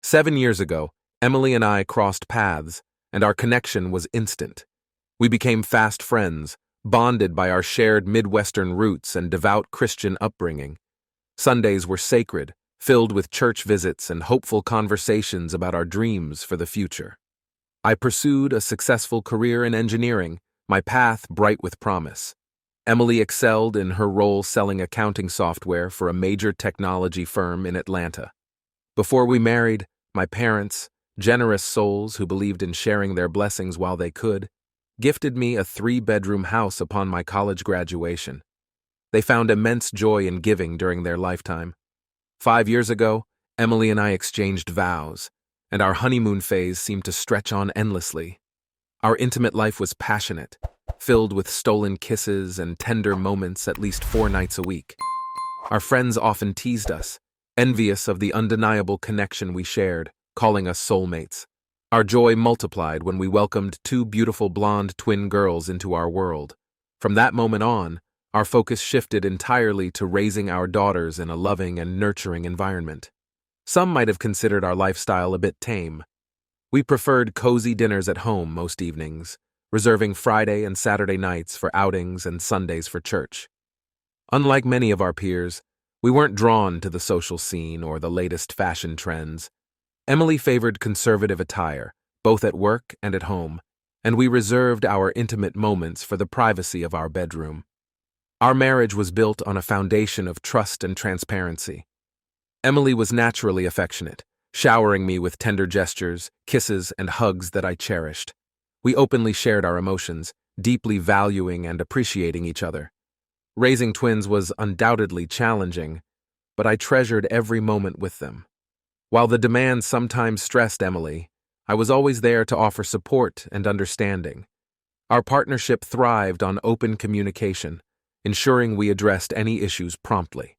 7 years ago, Emily and I crossed paths, and our connection was instant. We became fast friends, bonded by our shared Midwestern roots and devout Christian upbringing. Sundays were sacred, filled with church visits and hopeful conversations about our dreams for the future. I pursued a successful career in engineering, my path bright with promise. Emily excelled in her role selling accounting software for a major technology firm in Atlanta. Before we married, my parents, generous souls who believed in sharing their blessings while they could, gifted me a 3-bedroom house upon my college graduation. They found immense joy in giving during their lifetime. 5 years ago, Emily and I exchanged vows, and our honeymoon phase seemed to stretch on endlessly. Our intimate life was passionate, filled with stolen kisses and tender moments at least 4 nights a week. Our friends often teased us, envious of the undeniable connection we shared, calling us soulmates. Our joy multiplied when we welcomed 2 beautiful blonde twin girls into our world. From that moment on, our focus shifted entirely to raising our daughters in a loving and nurturing environment. Some might have considered our lifestyle a bit tame. We preferred cozy dinners at home most evenings, reserving Friday and Saturday nights for outings and Sundays for church. Unlike many of our peers, we weren't drawn to the social scene or the latest fashion trends. Emily favored conservative attire, both at work and at home, and we reserved our intimate moments for the privacy of our bedroom. Our marriage was built on a foundation of trust and transparency. Emily was naturally affectionate, showering me with tender gestures, kisses, and hugs that I cherished. We openly shared our emotions, deeply valuing and appreciating each other. Raising twins was undoubtedly challenging, but I treasured every moment with them. While the demands sometimes stressed Emily, I was always there to offer support and understanding. Our partnership thrived on open communication, ensuring we addressed any issues promptly.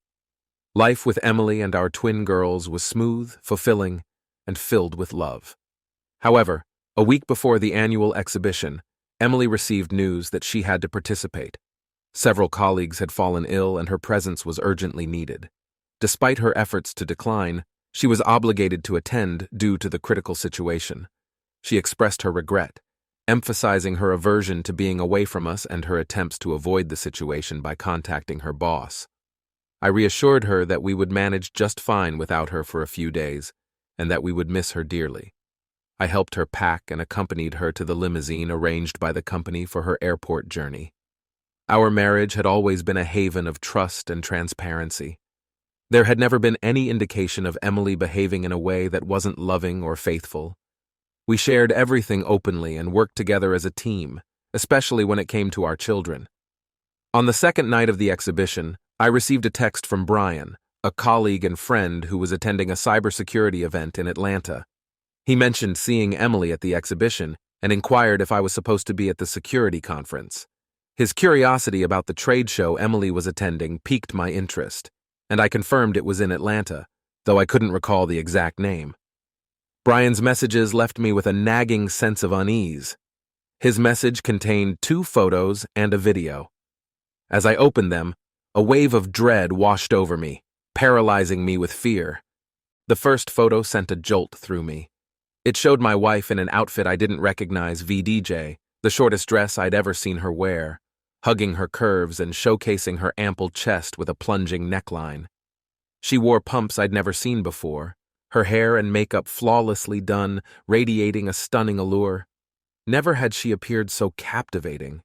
Life with Emily and our twin girls was smooth, fulfilling, and filled with love. However, a week before the annual exhibition, Emily received news that she had to participate. Several colleagues had fallen ill and her presence was urgently needed. Despite her efforts to decline, she was obligated to attend due to the critical situation. She expressed her regret, emphasizing her aversion to being away from us and her attempts to avoid the situation by contacting her boss. I reassured her that we would manage just fine without her for a few days, and that we would miss her dearly. I helped her pack and accompanied her to the limousine arranged by the company for her airport journey. Our marriage had always been a haven of trust and transparency. There had never been any indication of Emily behaving in a way that wasn't loving or faithful. We shared everything openly and worked together as a team, especially when it came to our children. On the second night of the exhibition, I received a text from Brian, a colleague and friend who was attending a cybersecurity event in Atlanta. He mentioned seeing Emily at the exhibition and inquired if I was supposed to be at the security conference. His curiosity about the trade show Emily was attending piqued my interest, and I confirmed it was in Atlanta, though I couldn't recall the exact name. Brian's messages left me with a nagging sense of unease. His message contained 2 photos and a video. As I opened them, a wave of dread washed over me, paralyzing me with fear. The first photo sent a jolt through me. It showed my wife in an outfit I didn't recognize, VDJ, the shortest dress I'd ever seen her wear, hugging her curves and showcasing her ample chest with a plunging neckline. She wore pumps I'd never seen before, her hair and makeup flawlessly done, radiating a stunning allure. Never had she appeared so captivating.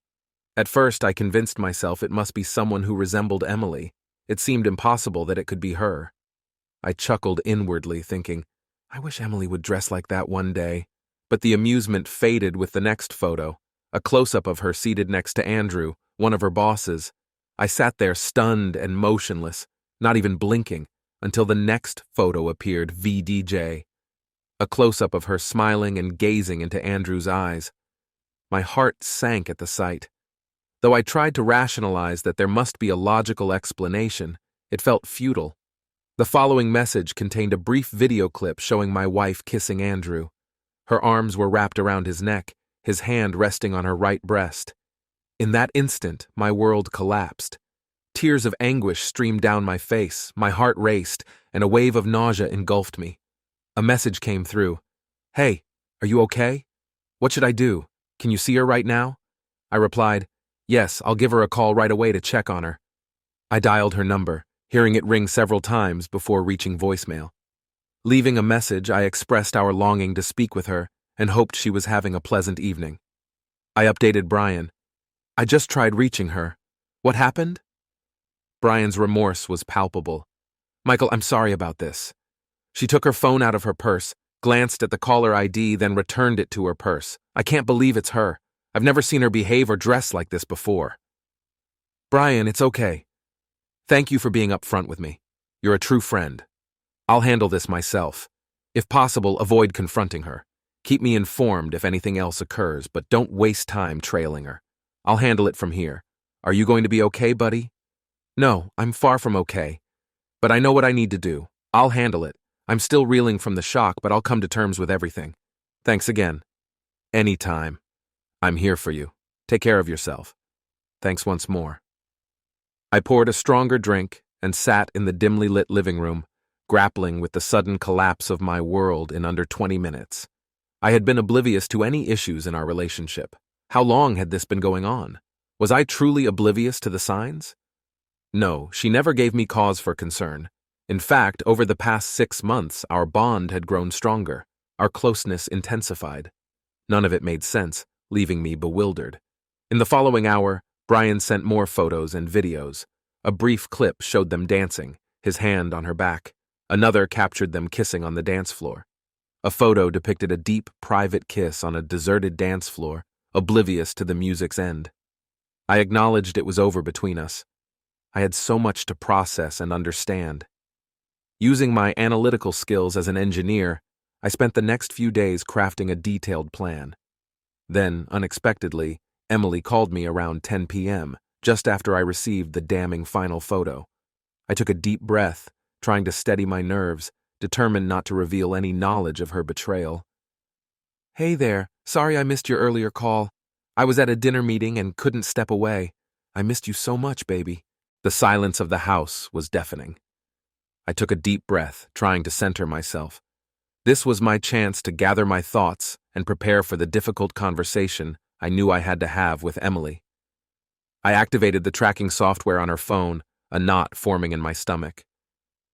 At first, I convinced myself it must be someone who resembled Emily. It seemed impossible that it could be her. I chuckled inwardly, thinking, I wish Emily would dress like that one day. But the amusement faded with the next photo, a close-up of her seated next to Andrew, one of her bosses. I sat there stunned and motionless, not even blinking, until the next photo appeared, VDJ. A close-up of her smiling and gazing into Andrew's eyes. My heart sank at the sight. Though I tried to rationalize that there must be a logical explanation, it felt futile. The following message contained a brief video clip showing my wife kissing Andrew. Her arms were wrapped around his neck, his hand resting on her right breast. In that instant, my world collapsed. Tears of anguish streamed down my face, my heart raced, and a wave of nausea engulfed me. A message came through. "Hey, are you okay? What should I do? Can you see her right now?" I replied, "Yes, I'll give her a call right away to check on her." I dialed her number, hearing it ring several times before reaching voicemail. Leaving a message, I expressed our longing to speak with her and hoped she was having a pleasant evening. I updated Brian. "I just tried reaching her. What happened?" Brian's remorse was palpable. "Michael, I'm sorry about this." She took her phone out of her purse, glanced at the caller ID, then returned it to her purse. "I can't believe it's her. I've never seen her behave or dress like this before." "Brian, it's okay. Thank you for being upfront with me. You're a true friend. I'll handle this myself. If possible, avoid confronting her. Keep me informed if anything else occurs, but don't waste time trailing her. I'll handle it from here. Are you going to be okay, buddy?" "No, I'm far from okay. But I know what I need to do. I'll handle it. I'm still reeling from the shock, but I'll come to terms with everything. Thanks again." "Anytime. I'm here for you. Take care of yourself. Thanks once more." I poured a stronger drink and sat in the dimly lit living room, grappling with the sudden collapse of my world in under 20 minutes. I had been oblivious to any issues in our relationship. How long had this been going on? Was I truly oblivious to the signs? No, she never gave me cause for concern. In fact, over the past 6 months, our bond had grown stronger, our closeness intensified. None of it made sense, leaving me bewildered. In the following hour, Brian sent more photos and videos. A brief clip showed them dancing, his hand on her back. Another captured them kissing on the dance floor. A photo depicted a deep, private kiss on a deserted dance floor, oblivious to the music's end. I acknowledged it was over between us. I had so much to process and understand. Using my analytical skills as an engineer, I spent the next few days crafting a detailed plan. Then, unexpectedly, Emily called me around 10 p.m., just after I received the damning final photo. I took a deep breath, trying to steady my nerves, determined not to reveal any knowledge of her betrayal. "Hey there, sorry I missed your earlier call. I was at a dinner meeting and couldn't step away. I missed you so much, baby." The silence of the house was deafening. I took a deep breath, trying to center myself. This was my chance to gather my thoughts and prepare for the difficult conversation I knew I had to have with Emily. I activated the tracking software on her phone, a knot forming in my stomach.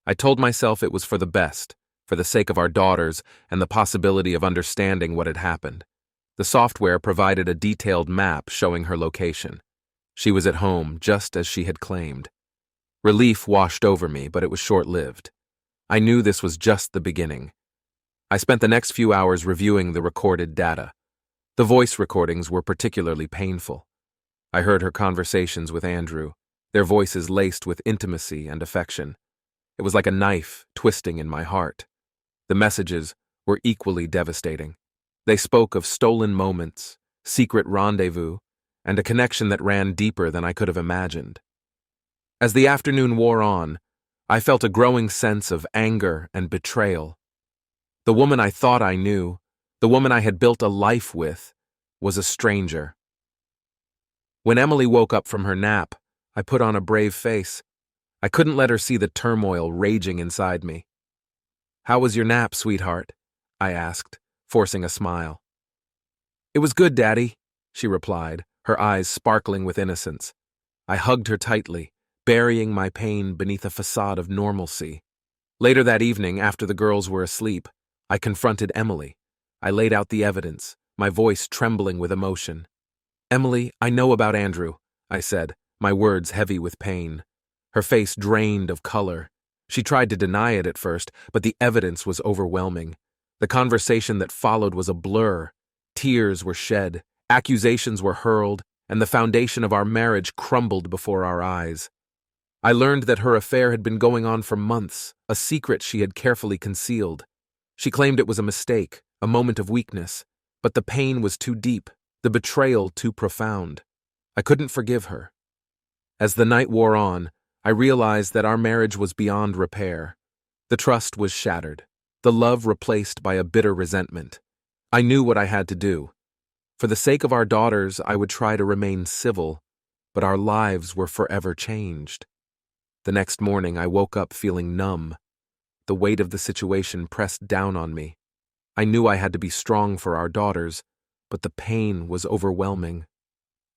I told myself it was for the best, for the sake of our daughters and the possibility of understanding what had happened. The software provided a detailed map showing her location. She was at home, just as she had claimed. Relief washed over me, but it was short-lived. I knew this was just the beginning. I spent the next few hours reviewing the recorded data. The voice recordings were particularly painful. I heard her conversations with Andrew, their voices laced with intimacy and affection. It was like a knife twisting in my heart. The messages were equally devastating. They spoke of stolen moments, secret rendezvous, and a connection that ran deeper than I could have imagined. As the afternoon wore on, I felt a growing sense of anger and betrayal. The woman I thought I knew, the woman I had built a life with, was a stranger. When Emily woke up from her nap, I put on a brave face. I couldn't let her see the turmoil raging inside me. "How was your nap, sweetheart?" I asked, forcing a smile. "It was good, Daddy," she replied, her eyes sparkling with innocence. I hugged her tightly, burying my pain beneath a facade of normalcy. Later that evening, after the girls were asleep, I confronted Emily. I laid out the evidence, my voice trembling with emotion. "Emily, I know about Andrew," I said, my words heavy with pain. Her face drained of color. She tried to deny it at first, but the evidence was overwhelming. The conversation that followed was a blur. Tears were shed, accusations were hurled, and the foundation of our marriage crumbled before our eyes. I learned that her affair had been going on for months, a secret she had carefully concealed. She claimed it was a mistake, a moment of weakness, but the pain was too deep, the betrayal too profound. I couldn't forgive her. As the night wore on, I realized that our marriage was beyond repair. The trust was shattered, the love replaced by a bitter resentment. I knew what I had to do. For the sake of our daughters, I would try to remain civil, but our lives were forever changed. The next morning, I woke up feeling numb. the weight of the situation pressed down on me. I knew I had to be strong for our daughters, but the pain was overwhelming.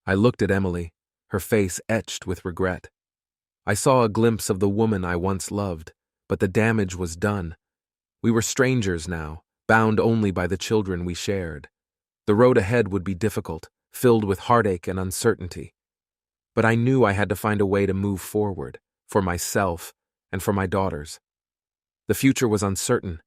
I looked at Emily, her face etched with regret. I saw a glimpse of the woman I once loved, but the damage was done. We were strangers now, bound only by the children we shared. The road ahead would be difficult, filled with heartache and uncertainty. But I knew I had to find a way to move forward, for myself and for my daughters. The future was uncertain,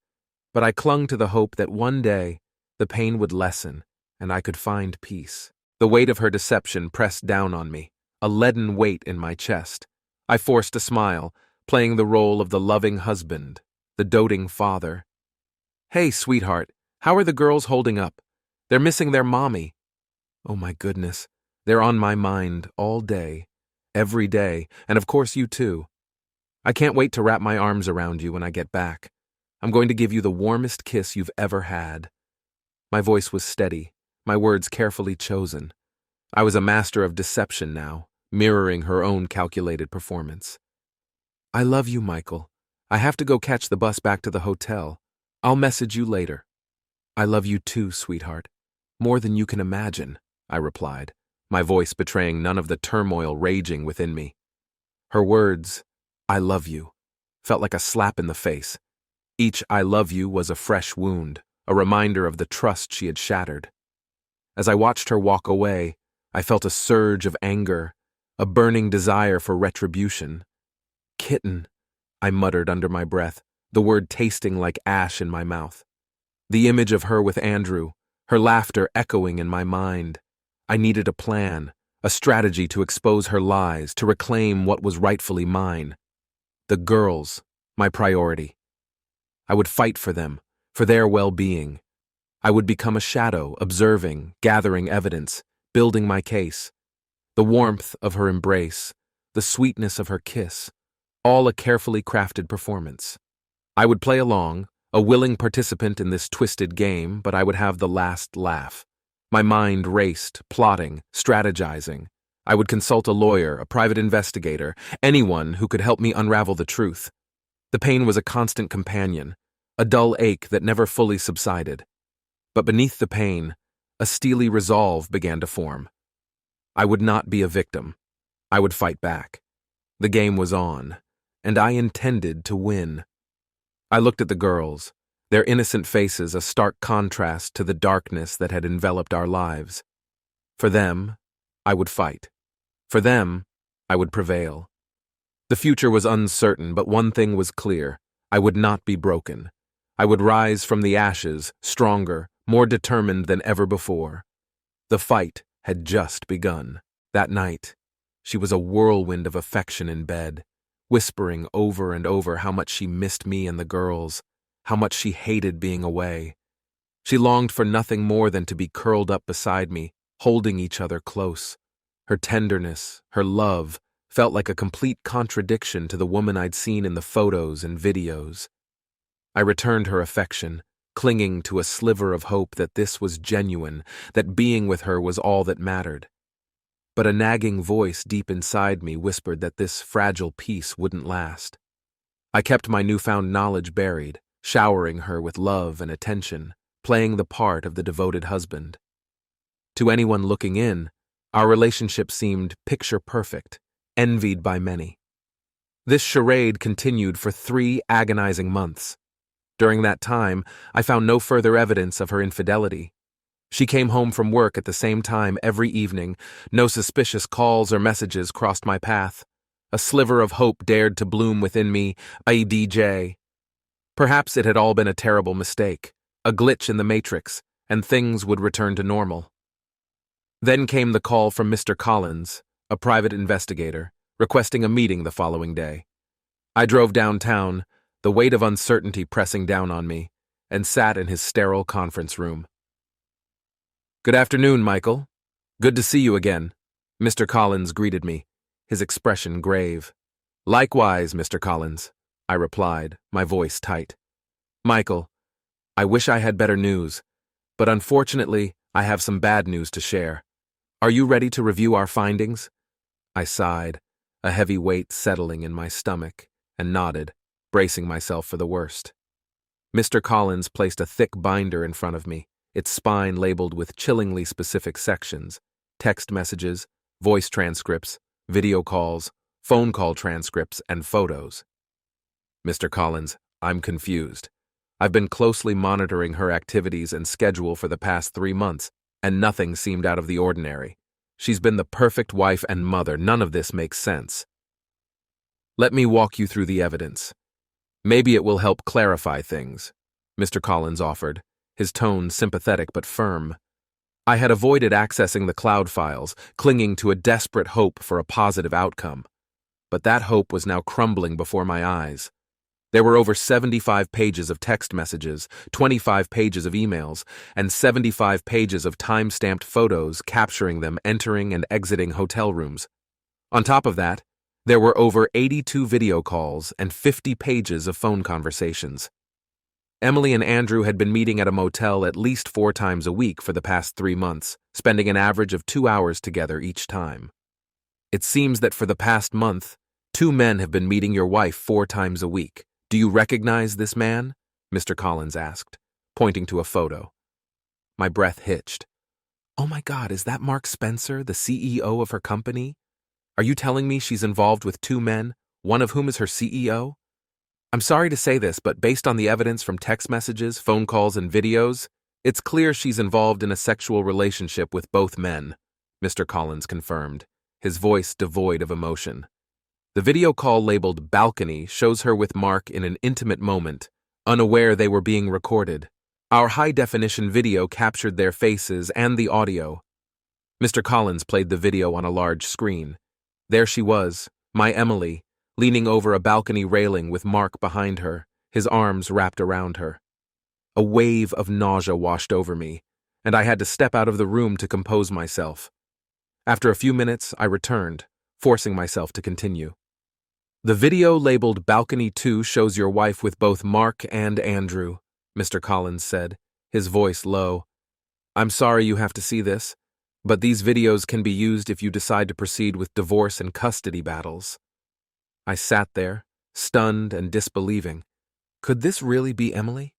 but I clung to the hope that one day the pain would lessen and I could find peace. The weight of her deception pressed down on me, a leaden weight in my chest. I forced a smile, playing the role of the loving husband, the doting father. "Hey, sweetheart, how are the girls holding up? They're missing their mommy." Oh my goodness, they're on my mind all day, every day, and of course you too. I can't wait to wrap my arms around you when I get back. I'm going to give you the warmest kiss you've ever had. My voice was steady, my words carefully chosen. I was a master of deception now, mirroring her own calculated performance. "I love you, Michael. I have to go catch the bus back to the hotel. I'll message you later." "I love you too, sweetheart. More than you can imagine," I replied, my voice betraying none of the turmoil raging within me. Her words, "I love you," felt like a slap in the face. Each "I love you" was a fresh wound, a reminder of the trust she had shattered. As I watched her walk away, I felt a surge of anger, a burning desire for retribution. "Kitten," I muttered under my breath, the word tasting like ash in my mouth. The image of her with Andrew, her laughter echoing in my mind. I needed a plan, a strategy to expose her lies, to reclaim what was rightfully mine. The girls, my priority. I would fight for them, for their well-being. I would become a shadow, observing, gathering evidence, building my case. The warmth of her embrace, the sweetness of her kiss, all a carefully crafted performance. I would play along, a willing participant in this twisted game, but I would have the last laugh. My mind raced, plotting, strategizing. I would consult a lawyer, a private investigator, anyone who could help me unravel the truth. The pain was a constant companion, a dull ache that never fully subsided. But beneath the pain, a steely resolve began to form. I would not be a victim. I would fight back. The game was on, and I intended to win. I looked at the girls, their innocent faces a stark contrast to the darkness that had enveloped our lives. For them, I would fight. For them, I would prevail. The future was uncertain, but one thing was clear. I would not be broken. I would rise from the ashes, stronger, more determined than ever before. The fight had just begun. That night, she was a whirlwind of affection in bed, whispering over and over how much she missed me and the girls, how much she hated being away. She longed for nothing more than to be curled up beside me, holding each other close. Her tenderness, her love, felt like a complete contradiction to the woman I'd seen in the photos and videos. I returned her affection, clinging to a sliver of hope that this was genuine, that being with her was all that mattered. But a nagging voice deep inside me whispered that this fragile peace wouldn't last. I kept my newfound knowledge buried, showering her with love and attention, playing the part of the devoted husband. To anyone looking in, our relationship seemed picture-perfect, envied by many. This charade continued for 3 agonizing months. During that time, I found no further evidence of her infidelity. She came home from work at the same time every evening. No suspicious calls or messages crossed my path. A sliver of hope dared to bloom within me, IDJ. Perhaps it had all been a terrible mistake, a glitch in the matrix, and things would return to normal. Then came the call from Mr. Collins, a private investigator, requesting a meeting the following day. I drove downtown, the weight of uncertainty pressing down on me, and sat in his sterile conference room. "Good afternoon, Michael. Good to see you again," Mr. Collins greeted me, his expression grave. "Likewise, Mr. Collins," I replied, my voice tight. "Michael, I wish I had better news, but unfortunately, I have some bad news to share. Are you ready to review our findings?" I sighed, a heavy weight settling in my stomach, and nodded. bracing myself for the worst. Mr. Collins placed a thick binder in front of me, its spine labeled with chillingly specific sections: text messages, voice transcripts, video calls, phone call transcripts, and photos. Mr. Collins, I'm confused. I've been closely monitoring her activities and schedule for the past 3 months, and nothing seemed out of the ordinary. She's been the perfect wife and mother. None of this makes sense. Let me walk you through the evidence. Maybe it will help clarify things, Mr. Collins offered, his tone sympathetic but firm. I had avoided accessing the cloud files, clinging to a desperate hope for a positive outcome. But that hope was now crumbling before my eyes. There were over 75 pages of text messages, 25 pages of emails, and 75 pages of time-stamped photos capturing them entering and exiting hotel rooms. On top of that, there were over 82 video calls and 50 pages of phone conversations. Emily and Andrew had been meeting at a motel at least 4 times a week for the past 3 months, spending an average of 2 hours together each time. It seems that for the past month, 2 men have been meeting your wife 4 times a week. Do you recognize this man? Mr. Collins asked, pointing to a photo. My breath hitched. Oh my God, is that Mark Spencer, the CEO of her company? Are you telling me she's involved with 2 men, one of whom is her CEO? I'm sorry to say this, but based on the evidence from text messages, phone calls, and videos, it's clear she's involved in a sexual relationship with both men, Mr. Collins confirmed, his voice devoid of emotion. The video call labeled Balcony shows her with Mark in an intimate moment, unaware they were being recorded. Our high-definition video captured their faces and the audio. Mr. Collins played the video on a large screen. There she was, my Emily, leaning over a balcony railing with Mark behind her, his arms wrapped around her. A wave of nausea washed over me, and I had to step out of the room to compose myself. After a few minutes, I returned, forcing myself to continue. The video labeled Balcony 2 shows your wife with both Mark and Andrew, Mr. Collins said, his voice low. I'm sorry you have to see this, but these videos can be used if you decide to proceed with divorce and custody battles. I sat there, stunned and disbelieving. Could this really be Emily?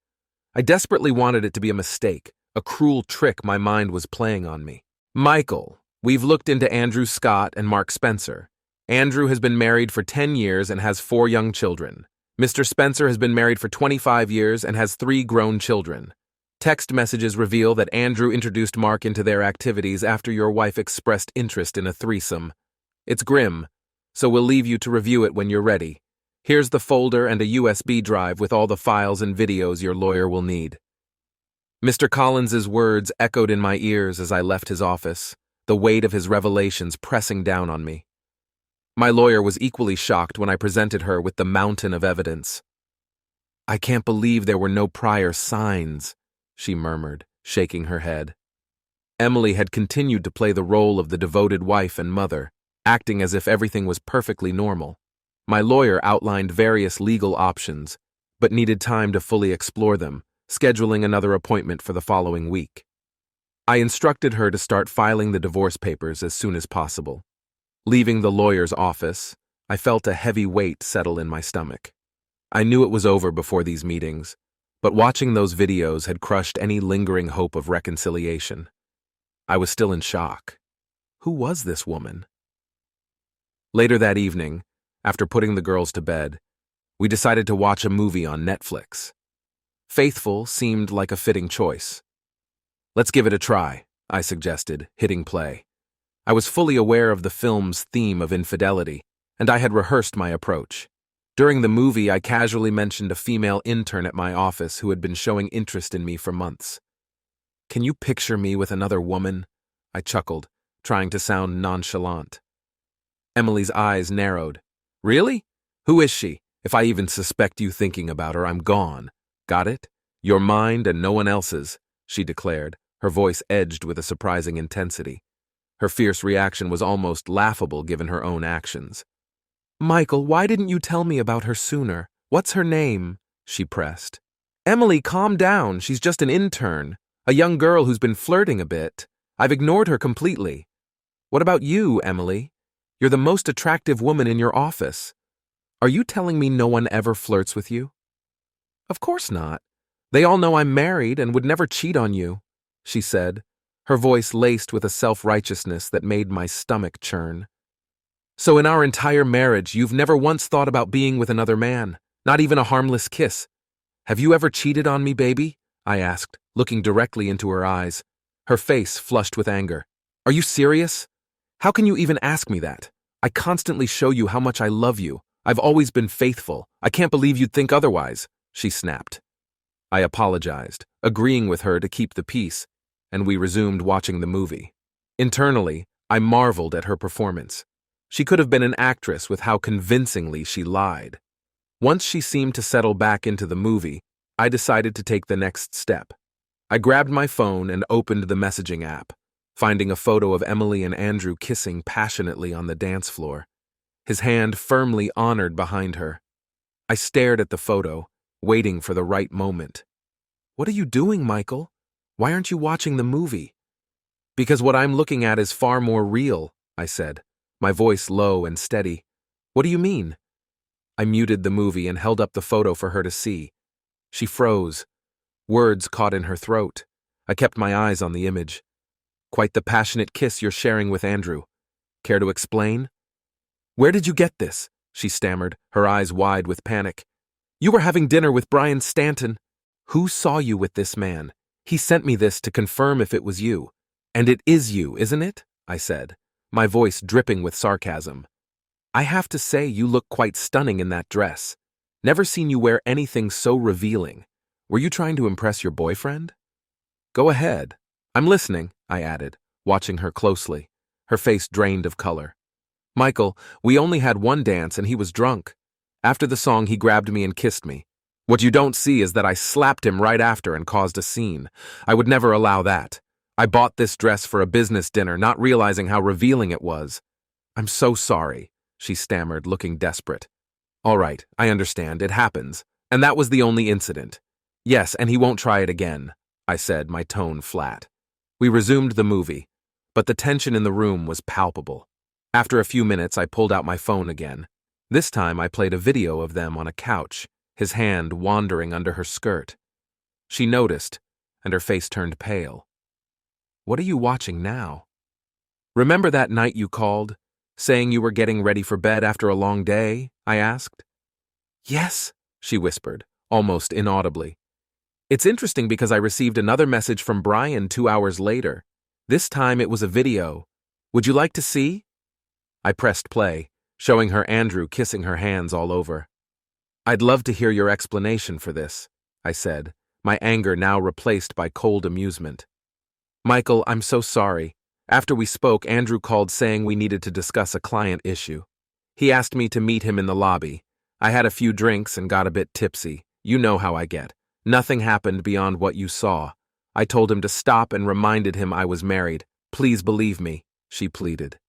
I desperately wanted it to be a mistake, a cruel trick my mind was playing on me. Michael, we've looked into Andrew Scott and Mark Spencer. Andrew has been married for 10 years and has 4 young children. Mr. Spencer has been married for 25 years and has 3 grown children. Text messages reveal that Andrew introduced Mark into their activities after your wife expressed interest in a threesome. It's grim, so we'll leave you to review it when you're ready. Here's the folder and a USB drive with all the files and videos your lawyer will need. Mr. Collins's words echoed in my ears as I left his office, the weight of his revelations pressing down on me. My lawyer was equally shocked when I presented her with the mountain of evidence. I can't believe there were no prior signs, she murmured, shaking her head. Emily had continued to play the role of the devoted wife and mother, acting as if everything was perfectly normal. My lawyer outlined various legal options, but needed time to fully explore them, scheduling another appointment for the following week. I instructed her to start filing the divorce papers as soon as possible. Leaving the lawyer's office, I felt a heavy weight settle in my stomach. I knew it was over before these meetings, but watching those videos had crushed any lingering hope of reconciliation. I was still in shock. Who was this woman? Later that evening, after putting the girls to bed, we decided to watch a movie on Netflix. Faithful seemed like a fitting choice. Let's give it a try, I suggested, hitting play. I was fully aware of the film's theme of infidelity, and I had rehearsed my approach. During the movie, I casually mentioned a female intern at my office who had been showing interest in me for months. Can you picture me with another woman? I chuckled, trying to sound nonchalant. Emily's eyes narrowed. Really? Who is she? If I even suspect you thinking about her, I'm gone. Got it? Your mind and no one else's, she declared, her voice edged with a surprising intensity. Her fierce reaction was almost laughable given her own actions. Michael, why didn't you tell me about her sooner? What's her name? She pressed. Emily, calm down. She's just an intern, a young girl who's been flirting a bit. I've ignored her completely. What about you, Emily? You're the most attractive woman in your office. Are you telling me no one ever flirts with you? Of course not. They all know I'm married and would never cheat on you, she said, her voice laced with a self-righteousness that made my stomach churn. So in our entire marriage, you've never once thought about being with another man, not even a harmless kiss. Have you ever cheated on me, baby? I asked, looking directly into her eyes. Her face flushed with anger. Are you serious? How can you even ask me that? I constantly show you how much I love you. I've always been faithful. I can't believe you'd think otherwise, she snapped. I apologized, agreeing with her to keep the peace, and we resumed watching the movie. Internally, I marveled at her performance. She could have been an actress with how convincingly she lied. Once she seemed to settle back into the movie, I decided to take the next step. I grabbed my phone and opened the messaging app, finding a photo of Emily and Andrew kissing passionately on the dance floor, his hand firmly honored behind her. I stared at the photo, waiting for the right moment. What are you doing, Michael? Why aren't you watching the movie? Because what I'm looking at is far more real, I said, my voice low and steady. What do you mean? I muted the movie and held up the photo for her to see. She froze. Words caught in her throat. I kept my eyes on the image. Quite the passionate kiss you're sharing with Andrew. Care to explain? Where did you get this? She stammered, her eyes wide with panic. You were having dinner with Brian Stanton. Who saw you with this man? He sent me this to confirm if it was you. And it is you, isn't it? I said, my voice dripping with sarcasm. I have to say you look quite stunning in that dress. Never seen you wear anything so revealing. Were you trying to impress your boyfriend? Go ahead. I'm listening, I added, watching her closely, her face drained of color. Michael, we only had one dance and he was drunk. After the song, he grabbed me and kissed me. What you don't see is that I slapped him right after and caused a scene. I would never allow that. I bought this dress for a business dinner, not realizing how revealing it was. I'm so sorry, she stammered, looking desperate. All right, I understand, it happens. And that was the only incident. Yes, and he won't try it again, I said, my tone flat. We resumed the movie, but the tension in the room was palpable. After a few minutes, I pulled out my phone again. This time, I played a video of them on a couch, his hand wandering under her skirt. She noticed, and her face turned pale. What are you watching now? Remember that night you called, saying you were getting ready for bed after a long day? I asked. Yes, she whispered, almost inaudibly. It's interesting because I received another message from Brian 2 hours later. This time it was a video. Would you like to see? I pressed play, showing her Andrew kissing her hands all over. I'd love to hear your explanation for this, I said, my anger now replaced by cold amusement. Michael, I'm so sorry. After we spoke, Andrew called saying we needed to discuss a client issue. He asked me to meet him in the lobby. I had a few drinks and got a bit tipsy. You know how I get. Nothing happened beyond what you saw. I told him to stop and reminded him I was married. Please believe me, she pleaded.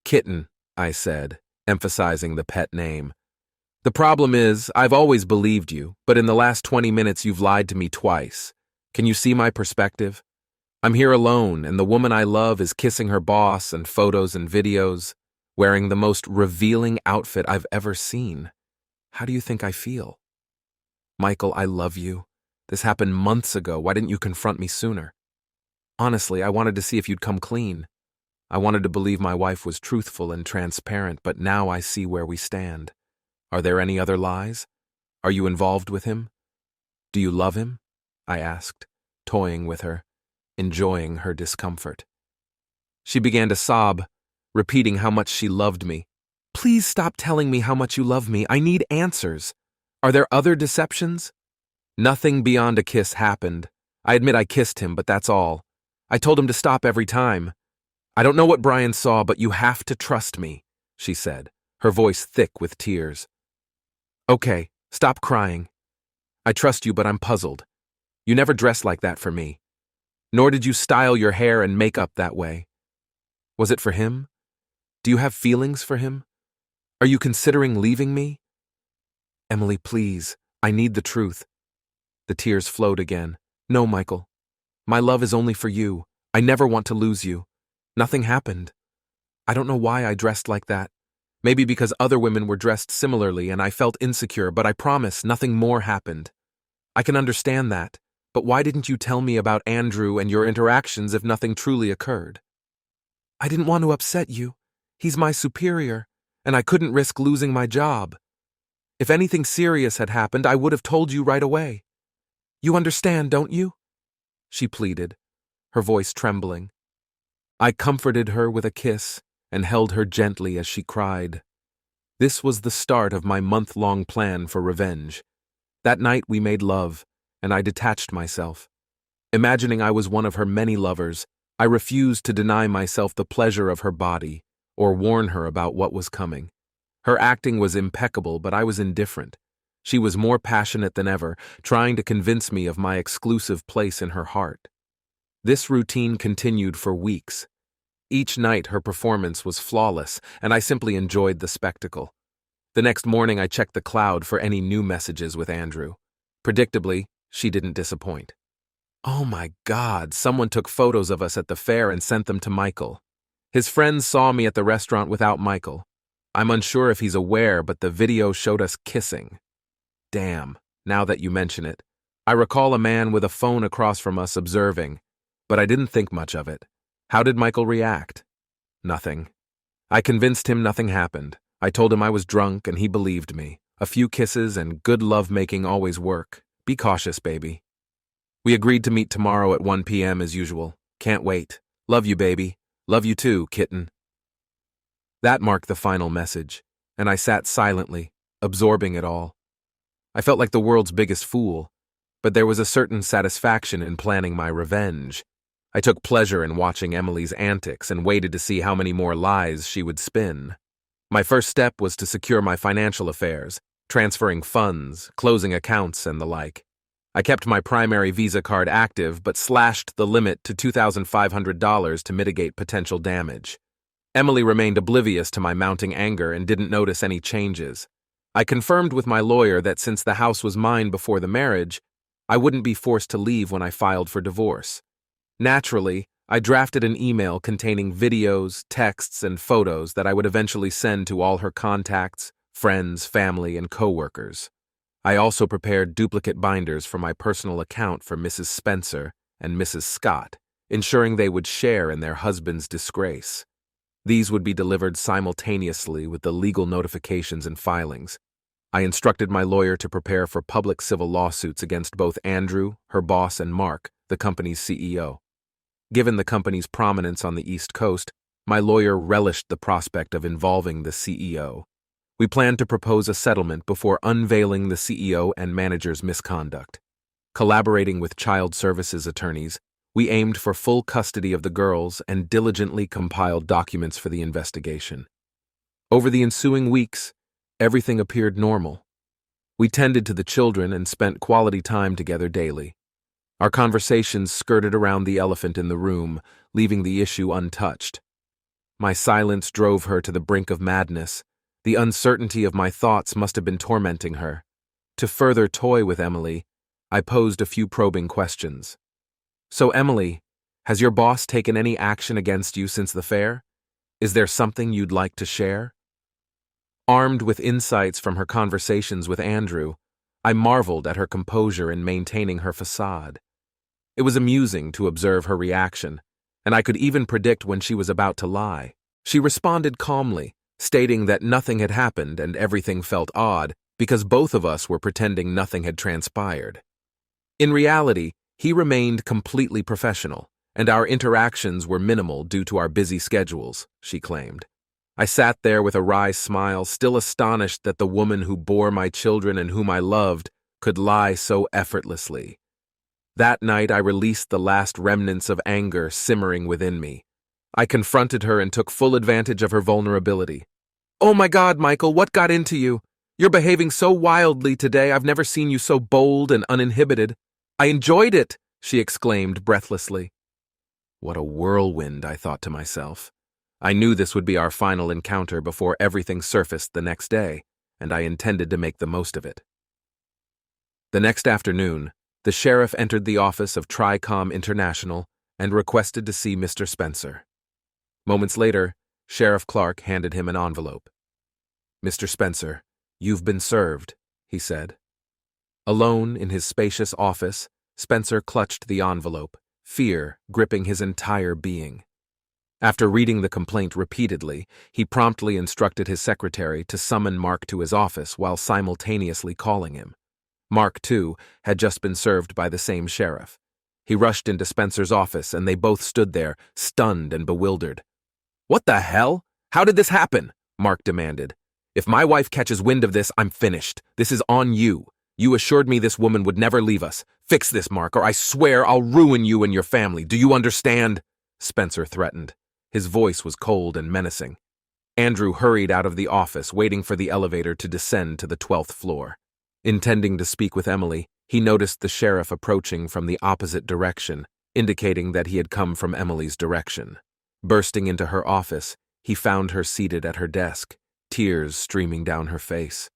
Kitten, I said, emphasizing the pet name. The problem is, I've always believed you, but in the last 20 minutes you've lied to me twice. Can you see my perspective? I'm here alone, and the woman I love is kissing her boss and photos and videos, wearing the most revealing outfit I've ever seen. How do you think I feel? Michael, I love you. This happened months ago. Why didn't you confront me sooner? Honestly, I wanted to see if you'd come clean. I wanted to believe my wife was truthful and transparent, but now I see where we stand. Are there any other lies? Are you involved with him? Do you love him? I asked, toying with her, enjoying her discomfort. She began to sob, repeating how much she loved me. Please stop telling me how much you love me. I need answers. Are there other deceptions? Nothing beyond a kiss happened. I admit I kissed him, but that's all. I told him to stop every time. I don't know what Brian saw, but you have to trust me, she said, her voice thick with tears. Okay, stop crying. I trust you, but I'm puzzled. You never dressed like that for me. Nor did you style your hair and makeup that way. Was it for him? Do you have feelings for him? Are you considering leaving me? Emily, please, I need the truth. The tears flowed again. No, Michael. My love is only for you. I never want to lose you. Nothing happened. I don't know why I dressed like that. Maybe because other women were dressed similarly and I felt insecure, but I promise nothing more happened. I can understand that, but why didn't you tell me about Andrew and your interactions if nothing truly occurred? I didn't want to upset you. He's my superior, and I couldn't risk losing my job. If anything serious had happened, I would have told you right away. You understand, don't you? She pleaded, her voice trembling. I comforted her with a kiss and held her gently as she cried. This was the start of my month-long plan for revenge. That night we made love, and I detached myself. Imagining I was one of her many lovers, I refused to deny myself the pleasure of her body or warn her about what was coming. Her acting was impeccable, but I was indifferent. She was more passionate than ever, trying to convince me of my exclusive place in her heart. This routine continued for weeks. Each night her performance was flawless, and I simply enjoyed the spectacle. The next morning I checked the cloud for any new messages with Andrew. Predictably, she didn't disappoint. Oh my God, someone took photos of us at the fair and sent them to Michael. His friends saw me at the restaurant without Michael. I'm unsure if he's aware, but the video showed us kissing. Damn, now that you mention it. I recall a man with a phone across from us observing, but I didn't think much of it. How did Michael react? Nothing. I convinced him nothing happened. I told him I was drunk and he believed me. A few kisses and good love-making always work. Be cautious, baby. We agreed to meet tomorrow at 1 p.m. as usual. Can't wait. Love you, baby. Love you too, kitten. That marked the final message, and I sat silently, absorbing it all. I felt like the world's biggest fool, but there was a certain satisfaction in planning my revenge. I took pleasure in watching Emily's antics and waited to see how many more lies she would spin. My first step was to secure my financial affairs, transferring funds, closing accounts, and the like. I kept my primary Visa card active but slashed the limit to $2,500 to mitigate potential damage. Emily remained oblivious to my mounting anger and didn't notice any changes. I confirmed with my lawyer that since the house was mine before the marriage, I wouldn't be forced to leave when I filed for divorce. Naturally, I drafted an email containing videos, texts, and photos that I would eventually send to all her contacts, friends, family, and co-workers. I also prepared duplicate binders for my personal account for Mrs. Spencer and Mrs. Scott, ensuring they would share in their husband's disgrace. These would be delivered simultaneously with the legal notifications and filings. I instructed my lawyer to prepare for public civil lawsuits against both Andrew, her boss, and Mark, the company's CEO. Given the company's prominence on the East Coast, my lawyer relished the prospect of involving the CEO. We planned to propose a settlement before unveiling the CEO and manager's misconduct. Collaborating with child services attorneys, we aimed for full custody of the girls and diligently compiled documents for the investigation. Over the ensuing weeks, everything appeared normal. We tended to the children and spent quality time together daily. Our conversations skirted around the elephant in the room, leaving the issue untouched. My silence drove her to the brink of madness. The uncertainty of my thoughts must have been tormenting her. To further toy with Emily, I posed a few probing questions. So, Emily, has your boss taken any action against you since the fair? Is there something you'd like to share? Armed with insights from her conversations with Andrew, I marveled at her composure in maintaining her facade. It was amusing to observe her reaction, and I could even predict when she was about to lie. She responded calmly, stating that nothing had happened and everything felt odd because both of us were pretending nothing had transpired. In reality, he remained completely professional, and our interactions were minimal due to our busy schedules, she claimed. I sat there with a wry smile, still astonished that the woman who bore my children and whom I loved could lie so effortlessly. That night I released the last remnants of anger simmering within me. I confronted her and took full advantage of her vulnerability. "Oh my God, Michael, what got into you? You're behaving so wildly today. I've never seen you so bold and uninhibited. I enjoyed it," she exclaimed breathlessly. What a whirlwind, I thought to myself. I knew this would be our final encounter before everything surfaced the next day, and I intended to make the most of it. The next afternoon, the sheriff entered the office of Tricom International and requested to see Mr. Spencer. Moments later, Sheriff Clark handed him an envelope. Mr. Spencer, you've been served, he said. Alone in his spacious office, Spencer clutched the envelope, fear gripping his entire being. After reading the complaint repeatedly, he promptly instructed his secretary to summon Mark to his office while simultaneously calling him. Mark, too, had just been served by the same sheriff. He rushed into Spencer's office, and they both stood there, stunned and bewildered. "What the hell? How did this happen?" Mark demanded. "If my wife catches wind of this, I'm finished. This is on you. You assured me this woman would never leave us. Fix this, Mark, or I swear I'll ruin you and your family. Do you understand?" Spencer threatened. His voice was cold and menacing. Andrew hurried out of the office, waiting for the elevator to descend to the 12th floor. Intending to speak with Emily, he noticed the sheriff approaching from the opposite direction, indicating that he had come from Emily's direction. Bursting into her office, he found her seated at her desk, tears streaming down her face.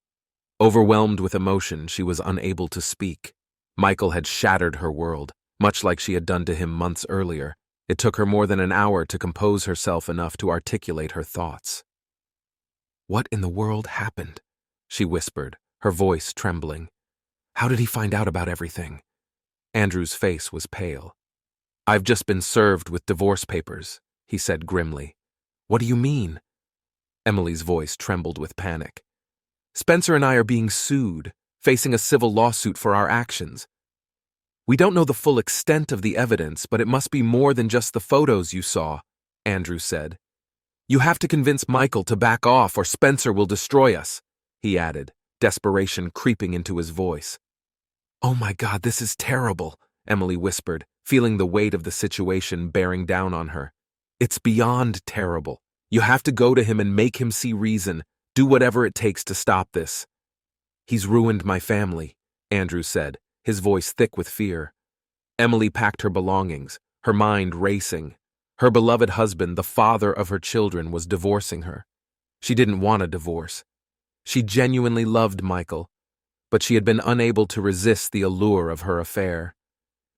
Overwhelmed with emotion, she was unable to speak. Michael had shattered her world, much like she had done to him months earlier. It took her more than an hour to compose herself enough to articulate her thoughts. "What in the world happened?" she whispered, her voice trembling. "How did he find out about everything?" Andrew's face was pale. "I've just been served with divorce papers," he said grimly. "What do you mean?" Emily's voice trembled with panic. "Spencer and I are being sued, facing a civil lawsuit for our actions. We don't know the full extent of the evidence, but it must be more than just the photos you saw," Andrew said. "You have to convince Michael to back off or Spencer will destroy us," he added, desperation creeping into his voice. "Oh my God, this is terrible," Emily whispered, feeling the weight of the situation bearing down on her. "It's beyond terrible. You have to go to him and make him see reason. Do whatever it takes to stop this." "He's ruined my family," Andrew said, his voice thick with fear. Emily packed her belongings, her mind racing. Her beloved husband, the father of her children, was divorcing her. She didn't want a divorce. She genuinely loved Michael, but she had been unable to resist the allure of her affair.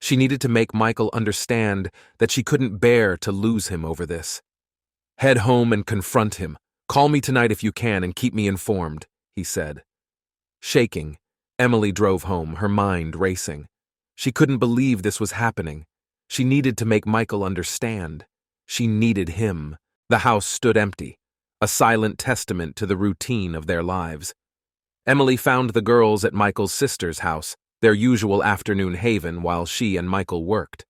She needed to make Michael understand that she couldn't bear to lose him over this. "Head home and confront him. Call me tonight if you can and keep me informed," he said. Shaking, Emily drove home, her mind racing. She couldn't believe this was happening. She needed to make Michael understand. She needed him. The house stood empty, a silent testament to the routine of their lives. Emily found the girls at Michael's sister's house, their usual afternoon haven while she and Michael worked.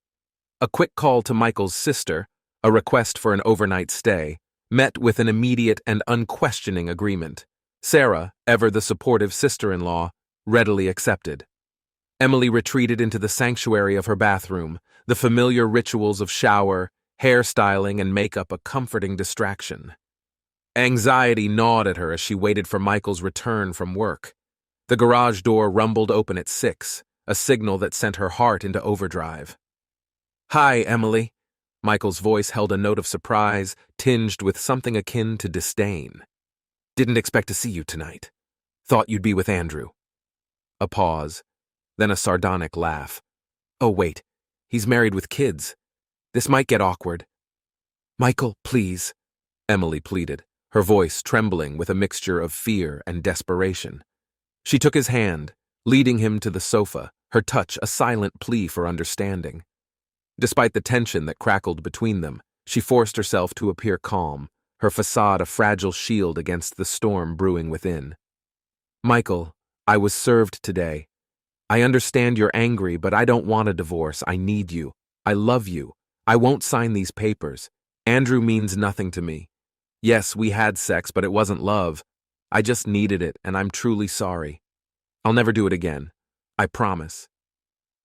A quick call to Michael's sister, a request for an overnight stay, met with an immediate and unquestioning agreement. Sarah, ever the supportive sister-in-law, readily accepted. Emily retreated into the sanctuary of her bathroom, the familiar rituals of shower, hairstyling, and makeup a comforting distraction. Anxiety gnawed at her as she waited for Michael's return from work. The garage door rumbled open at 6, a signal that sent her heart into overdrive. "Hi, Emily." Michael's voice held a note of surprise, tinged with something akin to disdain. "Didn't expect to see you tonight. Thought you'd be with Andrew." A pause, then a sardonic laugh. "Oh, wait, he's married with kids. This might get awkward." "Michael, please," Emily pleaded, her voice trembling with a mixture of fear and desperation. She took his hand, leading him to the sofa, her touch a silent plea for understanding. Despite the tension that crackled between them, she forced herself to appear calm, her facade a fragile shield against the storm brewing within. "Michael, I was served today. I understand you're angry, but I don't want a divorce. I need you. I love you. I won't sign these papers. Andrew means nothing to me. Yes, we had sex, but it wasn't love. I just needed it, and I'm truly sorry. I'll never do it again. I promise."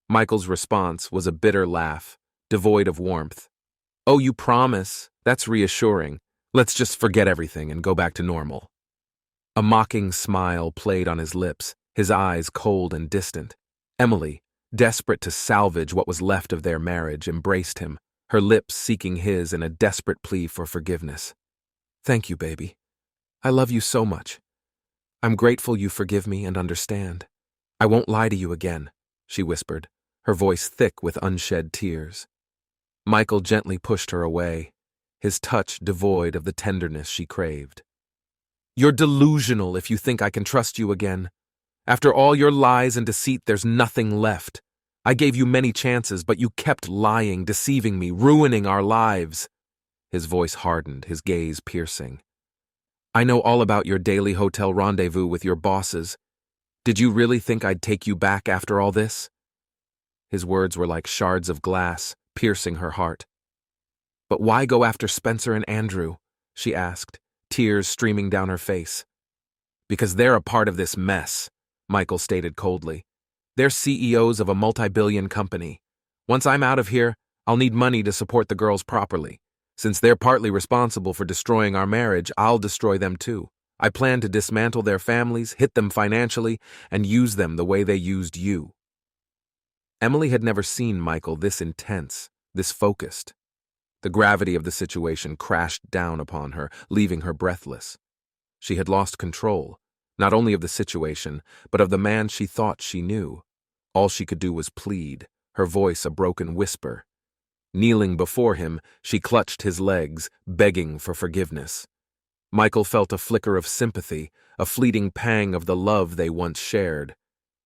Michael's response was a bitter laugh, devoid of warmth. "Oh, you promise? That's reassuring. Let's just forget everything and go back to normal." A mocking smile played on his lips, his eyes cold and distant. Emily, desperate to salvage what was left of their marriage, embraced him, her lips seeking his in a desperate plea for forgiveness. "Thank you, baby. I love you so much. I'm grateful you forgive me and understand. I won't lie to you again," she whispered, her voice thick with unshed tears. Michael gently pushed her away, his touch devoid of the tenderness she craved. You're delusional if you think I can trust you again. After all your lies and deceit, there's nothing left. I gave you many chances, but you kept lying, deceiving me, ruining our lives." His voice hardened, his gaze piercing. "I know all about your daily hotel rendezvous with your bosses. Did you really think I'd take you back after all this?" His words were like shards of glass, piercing her heart. "But why go after Spencer and Andrew?" she asked, tears streaming down her face. "Because they're a part of this mess," Michael stated coldly. "They're CEOs of a multi-billion company. Once I'm out of here, I'll need money to support the girls properly. Since they're partly responsible for destroying our marriage, I'll destroy them too. I plan to dismantle their families, hit them financially, and use them the way they used you." Emily had never seen Michael this intense, this focused. The gravity of the situation crashed down upon her, leaving her breathless. She had lost control, not only of the situation, but of the man she thought she knew. All she could do was plead, her voice a broken whisper. Kneeling before him, she clutched his legs, begging for forgiveness. Michael felt a flicker of sympathy, a fleeting pang of the love they once shared.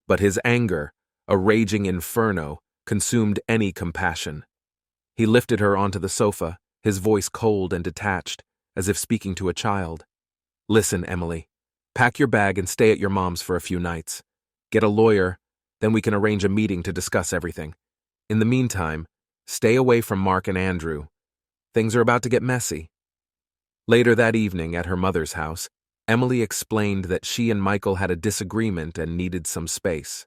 But his anger, a raging inferno, consumed any compassion. He lifted her onto the sofa, his voice cold and detached, as if speaking to a child. "Listen, Emily. Pack your bag and stay at your mom's for a few nights. Get a lawyer, then we can arrange a meeting to discuss everything. In the meantime, stay away from Mark and Andrew. Things are about to get messy." Later that evening, at her mother's house, Emily explained that she and Michael had a disagreement and needed some space.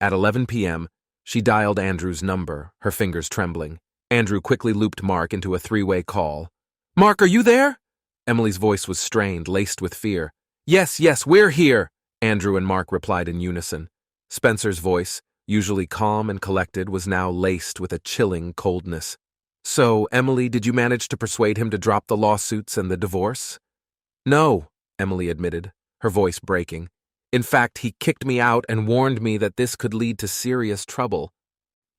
At 11 p.m., she dialed Andrew's number, her fingers trembling. Andrew quickly looped Mark into a three-way call. "Mark, are you there?" Emily's voice was strained, laced with fear. Yes, we're here," Andrew and Mark replied in unison. Spencer's voice, usually calm and collected, was now laced with a chilling coldness. "So, Emily, did you manage to persuade him to drop the lawsuits and the divorce?" "No," Emily admitted, her voice breaking. "In fact, he kicked me out and warned me that this could lead to serious trouble.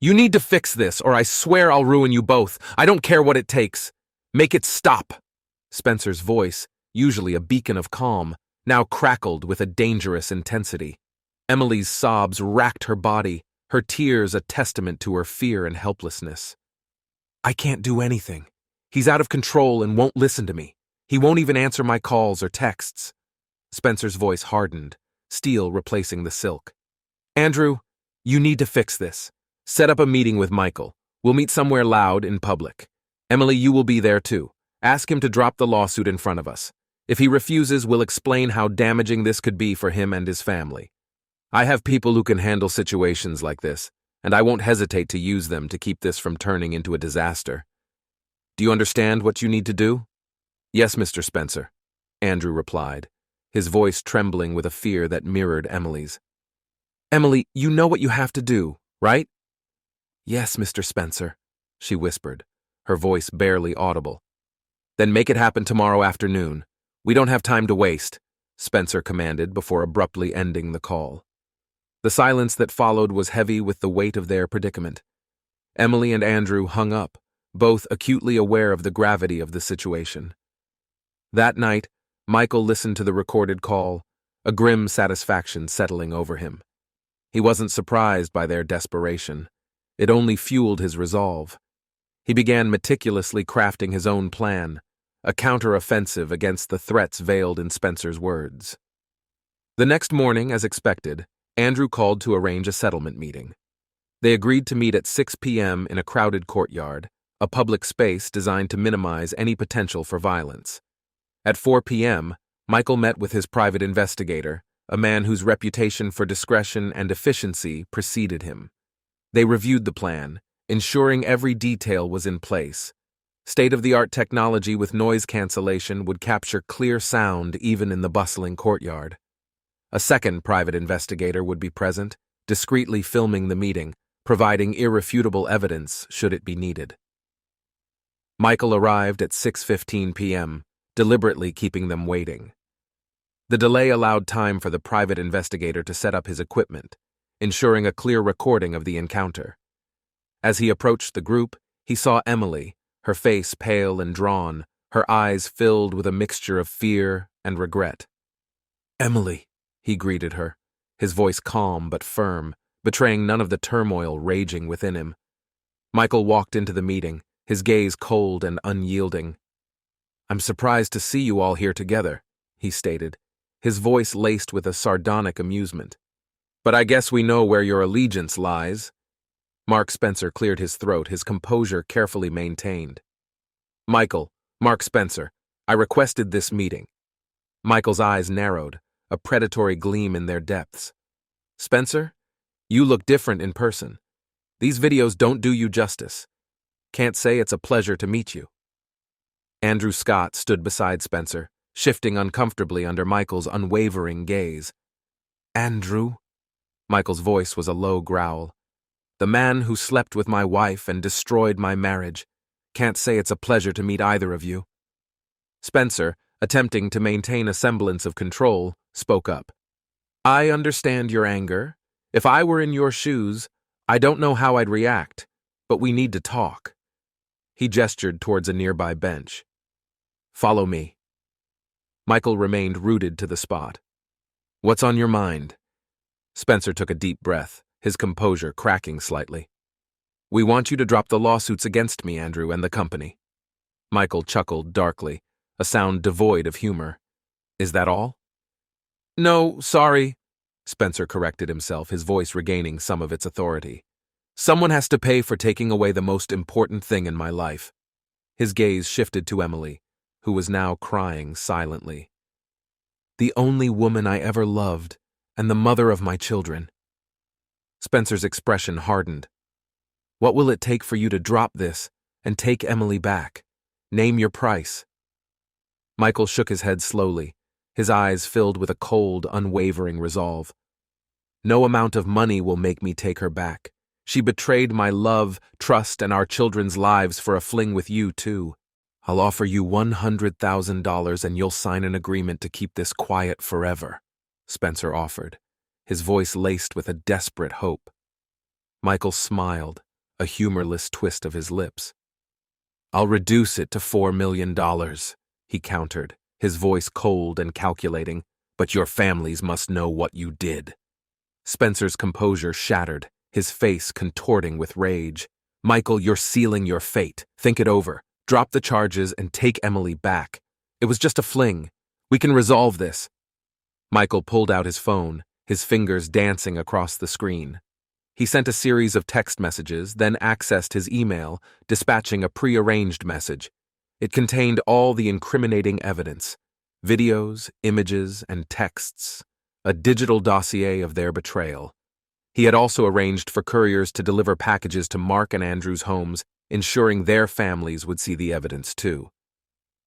You need to fix this, or I swear I'll ruin you both. I don't care what it takes. Make it stop." Spencer's voice, usually a beacon of calm, now crackled with a dangerous intensity. Emily's sobs racked her body, her tears a testament to her fear and helplessness. "I can't do anything. He's out of control and won't listen to me. He won't even answer my calls or texts." Spencer's voice hardened, steel replacing the silk. "Andrew, you need to fix this. Set up a meeting with Michael. We'll meet somewhere loud in public. Emily, you will be there too. Ask him to drop the lawsuit in front of us. If he refuses, we'll explain how damaging this could be for him and his family. I have people who can handle situations like this, and I won't hesitate to use them to keep this from turning into a disaster. Do you understand what you need to do?" "Yes, Mr. Spencer," Andrew replied, his voice trembling with a fear that mirrored Emily's. "Emily, you know what you have to do, right?" "Yes, Mr. Spencer," she whispered, her voice barely audible. "Then make it happen tomorrow afternoon. We don't have time to waste," Spencer commanded before abruptly ending the call. The silence that followed was heavy with the weight of their predicament. Emily and Andrew hung up, both acutely aware of the gravity of the situation. That night, Michael listened to the recorded call, a grim satisfaction settling over him. He wasn't surprised by their desperation. It only fueled his resolve. He began meticulously crafting his own plan, a counter-offensive against the threats veiled in Spencer's words. The next morning, as expected, Andrew called to arrange a settlement meeting. They agreed to meet at 6 p.m. in a crowded courtyard, a public space designed to minimize any potential for violence. At 4 p.m., Michael met with his private investigator, a man whose reputation for discretion and efficiency preceded him. They reviewed the plan, ensuring every detail was in place. State-of-the-art technology with noise cancellation would capture clear sound even in the bustling courtyard. A second private investigator would be present, discreetly filming the meeting, providing irrefutable evidence should it be needed. Michael arrived at 6:15 p.m., deliberately keeping them waiting. The delay allowed time for the private investigator to set up his equipment, ensuring a clear recording of the encounter. As he approached the group, he saw Emily, her face pale and drawn, her eyes filled with a mixture of fear, and regret. "Emily," he greeted her, his voice calm but firm, betraying none of the turmoil raging within him. Michael walked into the meeting, his gaze cold and unyielding. "I'm surprised to see you all here together," he stated, his voice laced with a sardonic amusement. "But I guess we know where your allegiance lies." Mark Spencer cleared his throat, his composure carefully maintained. "Michael, Mark Spencer, I requested this meeting." Michael's eyes narrowed, a predatory gleam in their depths. "Spencer, you look different in person. These videos don't do you justice. Can't say it's a pleasure to meet you." Andrew Scott stood beside Spencer, shifting uncomfortably under Michael's unwavering gaze. "Andrew?" Michael's voice was a low growl. "The man who slept with my wife and destroyed my marriage. Can't say it's a pleasure to meet either of you." Spencer, attempting to maintain a semblance of control, spoke up. "I understand your anger. If I were in your shoes, I don't know how I'd react, but we need to talk." He gestured towards a nearby bench. "Follow me." Michael remained rooted to the spot. "What's on your mind?" Spencer took a deep breath, his composure cracking slightly. "We want you to drop the lawsuits against me, Andrew, and the company." Michael chuckled darkly, a sound devoid of humor. "Is that all?" "No, sorry," Spencer corrected himself, his voice regaining some of its authority. "Someone has to pay for taking away the most important thing in my life." His gaze shifted to Emily, who was now crying silently. "The only woman I ever loved, and the mother of my children." Spencer's expression hardened. "What will it take for you to drop this and take Emily back? Name your price." Michael shook his head slowly, his eyes filled with a cold, unwavering resolve. "No amount of money will make me take her back. She betrayed my love, trust, and our children's lives for a fling with you, too. I'll offer you $100,000 and you'll sign an agreement to keep this quiet forever," Spencer offered, his voice laced with a desperate hope. Michael smiled, a humorless twist of his lips. "I'll reduce it to $4 million, he countered, his voice cold and calculating, "but your families must know what you did." Spencer's composure shattered, his face contorting with rage. "Michael, you're sealing your fate. Think it over. Drop the charges and take Emily back. It was just a fling. We can resolve this." Michael pulled out his phone, his fingers dancing across the screen. He sent a series of text messages, then accessed his email, dispatching a pre-arranged message. It contained all the incriminating evidence: videos, images, and texts, a digital dossier of their betrayal. He had also arranged for couriers to deliver packages to Mark and Andrew's homes, ensuring their families would see the evidence too.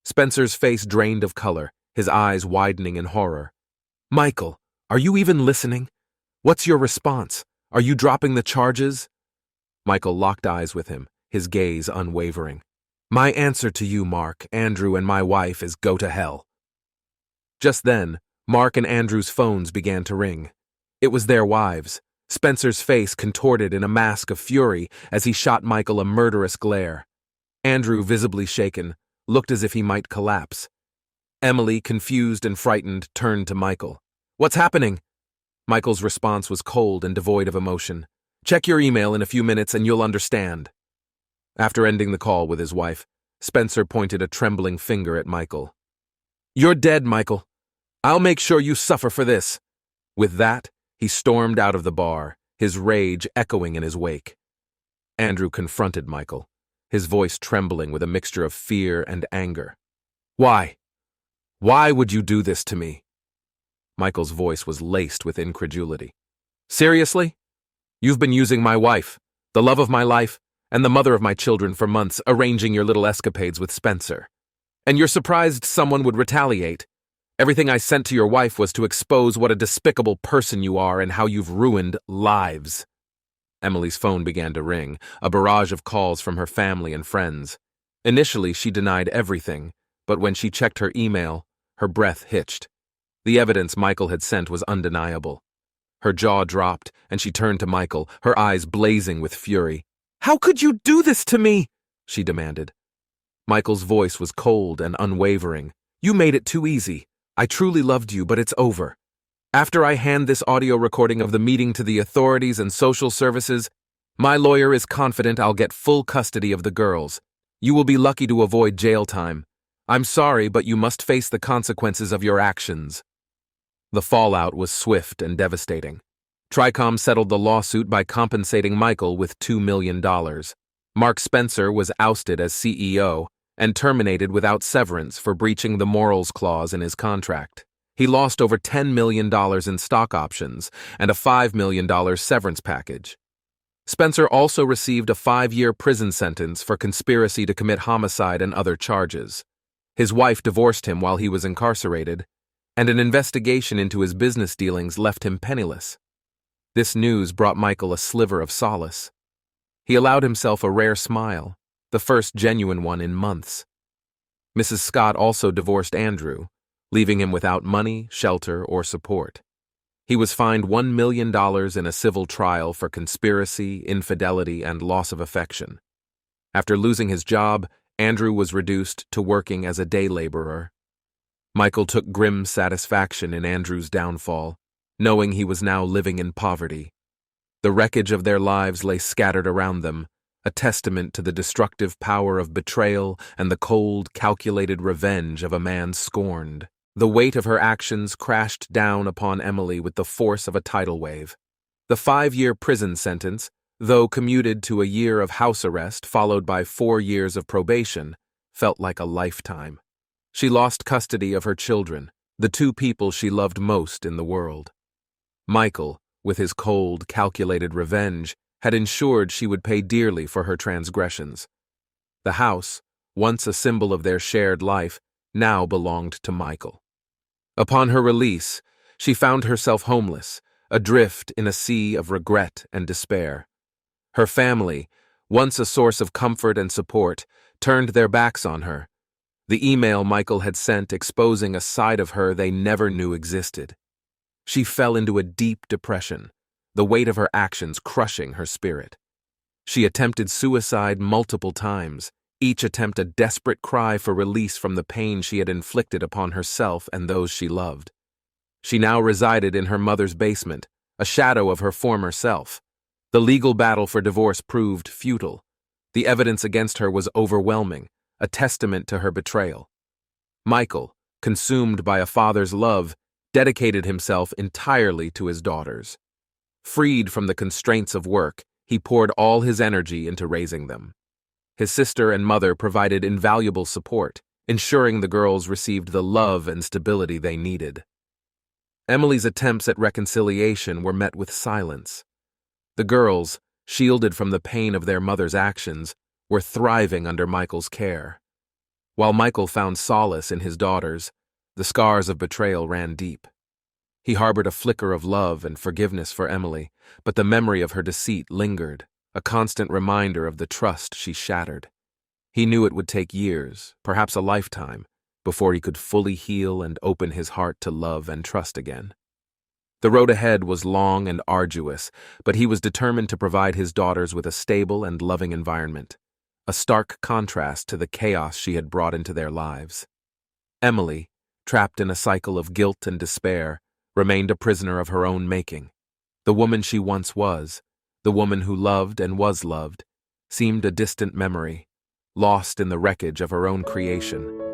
Spencer's face drained of color, his eyes widening in horror. "Michael, are you even listening? What's your response? Are you dropping the charges?" Michael locked eyes with him, his gaze unwavering. "My answer to you, Mark, Andrew, and my wife is go to hell." Just then, Mark and Andrew's phones began to ring. It was their wives. Spencer's face contorted in a mask of fury as he shot Michael a murderous glare. Andrew, visibly shaken, looked as if he might collapse. Emily, confused and frightened, turned to Michael. "What's happening?" Michael's response was cold and devoid of emotion. "Check your email in a few minutes and you'll understand." After ending the call with his wife, Spencer pointed a trembling finger at Michael. "You're dead, Michael. I'll make sure you suffer for this." With that, he stormed out of the bar, his rage echoing in his wake. Andrew confronted Michael, his voice trembling with a mixture of fear and anger. "Why? Why would you do this to me?" Michael's voice was laced with incredulity. "Seriously? You've been using my wife, the love of my life, and the mother of my children for months, arranging your little escapades with Spencer. And you're surprised someone would retaliate? Everything I sent to your wife was to expose what a despicable person you are and how you've ruined lives." Emily's phone began to ring, a barrage of calls from her family and friends. Initially, she denied everything, but when she checked her email, her breath hitched. The evidence Michael had sent was undeniable. Her jaw dropped, and she turned to Michael, her eyes blazing with fury. "How could you do this to me?" she demanded. Michael's voice was cold and unwavering. "You made it too easy. I truly loved you, but it's over. After I hand this audio recording of the meeting to the authorities and social services, my lawyer is confident I'll get full custody of the girls. You will be lucky to avoid jail time. I'm sorry, but you must face the consequences of your actions." The fallout was swift and devastating. Tricom settled the lawsuit by compensating Michael with $2 million. Mark Spencer was ousted as CEO and terminated without severance for breaching the morals clause in his contract. He lost over $10 million in stock options and a $5 million severance package. Spencer also received a 5-year prison sentence for conspiracy to commit homicide and other charges. His wife divorced him while he was incarcerated, and an investigation into his business dealings left him penniless. This news brought Michael a sliver of solace. He allowed himself a rare smile, the first genuine one in months. Mrs. Scott also divorced Andrew, leaving him without money, shelter, or support. He was fined $1 million in a civil trial for conspiracy, infidelity, and loss of affection. After losing his job, Andrew was reduced to working as a day laborer. Michael took grim satisfaction in Andrew's downfall, knowing he was now living in poverty. The wreckage of their lives lay scattered around them, a testament to the destructive power of betrayal and the cold, calculated revenge of a man scorned. The weight of her actions crashed down upon Emily with the force of a tidal wave. The 5-year prison sentence, though commuted to a year of house arrest followed by 4 years of probation, felt like a lifetime. She lost custody of her children, the 2 people she loved most in the world. Michael, with his cold, calculated revenge, had ensured she would pay dearly for her transgressions. The house, once a symbol of their shared life, now belonged to Michael. Upon her release, she found herself homeless, adrift in a sea of regret and despair. Her family, once a source of comfort and support, turned their backs on her. The email Michael had sent exposing a side of her they never knew existed. She fell into a deep depression, the weight of her actions crushing her spirit. She attempted suicide multiple times, each attempt a desperate cry for release from the pain she had inflicted upon herself and those she loved. She now resided in her mother's basement, a shadow of her former self. The legal battle for divorce proved futile. The evidence against her was overwhelming, a testament to her betrayal. Michael, consumed by a father's love, dedicated himself entirely to his daughters. Freed from the constraints of work, he poured all his energy into raising them. His sister and mother provided invaluable support, ensuring the girls received the love and stability they needed. Emily's attempts at reconciliation were met with silence. The girls, shielded from the pain of their mother's actions, were thriving under Michael's care. While Michael found solace in his daughters, the scars of betrayal ran deep. He harbored a flicker of love and forgiveness for Emily, but the memory of her deceit lingered, a constant reminder of the trust she shattered. He knew it would take years, perhaps a lifetime, before he could fully heal and open his heart to love and trust again. The road ahead was long and arduous, but he was determined to provide his daughters with a stable and loving environment, a stark contrast to the chaos she had brought into their lives. Emily, trapped in a cycle of guilt and despair, remained a prisoner of her own making. The woman she once was, the woman who loved and was loved, seemed a distant memory, lost in the wreckage of her own creation.